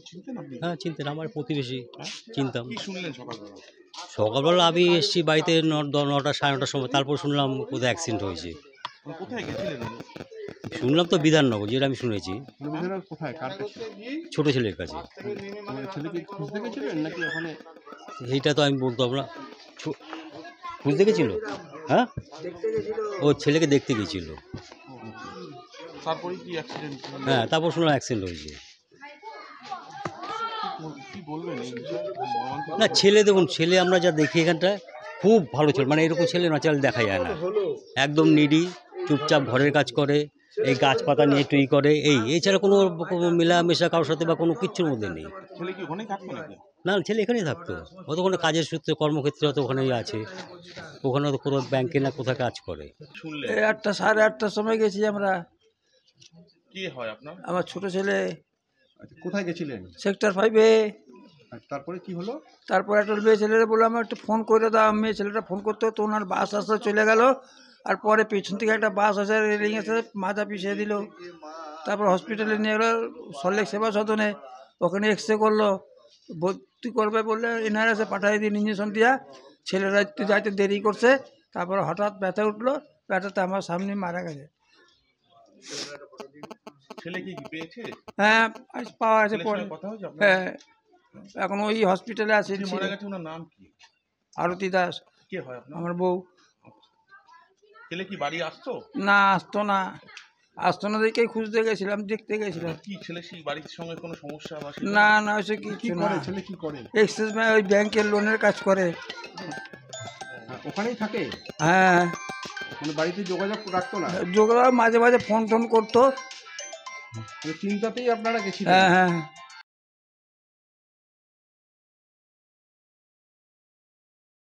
চিনতেন আপনি? হ্যাঁ চিনতেন, আমার প্রতিবেশী। চিনতাম। কি শুনলেন সকালবেলা? সকালবেলা আমি এসেছি বাড়িতে 9টা সাড়ে 9টার সময়, তারপর শুনলাম কোথায় অ্যাক্সিডেন্ট হয়েছে। কোথায় গেছিলেন উনি? শুনলাম তো বিধাননগর, যেটা আমি শুনেছি। কোথায়, কার কাছে? ছোট ছেলের কাছে। ছেলেকে খুঁজতে গেছিলেন নাকি ওখানে? এইটা তো আমি বলতে পারবো না। খুঁজতে গেছিল? হ্যাঁ, ও ছেলেকে দেখতে গেছিল। তারপরে কি অ্যাক্সিডেন্ট? হ্যাঁ, তারপর শুনলাম অ্যাক্সিডেন্ট হয়েছে। কি বলবেন এই বিষয়ে? মর্মান্তিক না, ছেলে দেখুন, ছেলে আমরা যা দেখি এখানটায় খুব ভালো ছেলে, মানে এরকম ছেলে ন্যাচারাল দেখা যায় না। একদম নিডি, চুপচাপ ঘরের কাজ করে, এই গাছপাতা নিয়ে টুই করে, এছাড়া কোনো মেলামেশা কারোর সাথে বা কোনো কিচ্ছুর মধ্যে নেই। ছেলে কি ওখানেই থাকতো নাকি? না, ছেলে এখানেই থাকতো। ও তো কোনো কাজের সূত্রে, কর্মক্ষেত্রে হয়তো ওখানেই আছে। ওখানে তো কোথাও ব্যাংকে না কোথায় কাজ করে। শুনলেন? এই 8টা সাড়ে 8টার সময় গেছি আমরা। কি হয় আপনার? আমার ছোট ছেলে কোথায় গেছিলেন? সেক্টর 5-এ। তারপরে কি হলো? তারপর একটা মেয়ে ছেলেরা বললো আমার একটু ফোন করে দাও। মেয়ে ছেলেটা ফোন করতে তো ওনার বাস আসতে চলে গেল। আর পরে পেছন থেকে একটা বাস আসে, রেলিং এসে মাথা পিছিয়ে দিল। তারপর হসপিটালে নিয়ে গেলো, সল্লেক সেবা সদনে। ওখানে এক্সরে করলো, ভর্তি করবে বললে এনআরএসে পাঠিয়ে দিন ইঞ্জেকশন দিয়া। ছেলেরা একটু যাইতে দেরি করছে। তারপর হঠাৎ ব্যথা উঠলো, ব্যথাতে আমার সামনে মারা গেছে। ছেলে কি পেয়েছে? হ্যাঁ, আজ পাওয়া গেছে ছেলের পরে। সঙ্গে কথা হয়েছে আপনার? হ্যাঁ, এখন ওই হসপিটালে আছে। যে মারা গেছে ওনার নাম কি? আরতি দাস কে হয় আপনার? আমার বউ। ছেলে কি বাড়ি আসতো? না, আসতো না দেখেই খুঁজতে গেছিলাম, দেখতে গেছিলাম। কি ছেলে সেই বাড়ির সঙ্গে কোনো সমস্যা বা না না, ওইসব কিছু না। ছেলে কি করে? এক্সিস ব্যাংক, ওই ব্যাংকের লোনের কাজ করে। ওখানেই থাকে? হ্যাঁ, মানে বাড়িতে যোগাযোগ রাখতো না? যোগাযোগ মাঝে মাঝে ফোন টোন করতো। চিন্তাতেই আপনারা গেছিলেন? হ্যাঁ হ্যাঁ।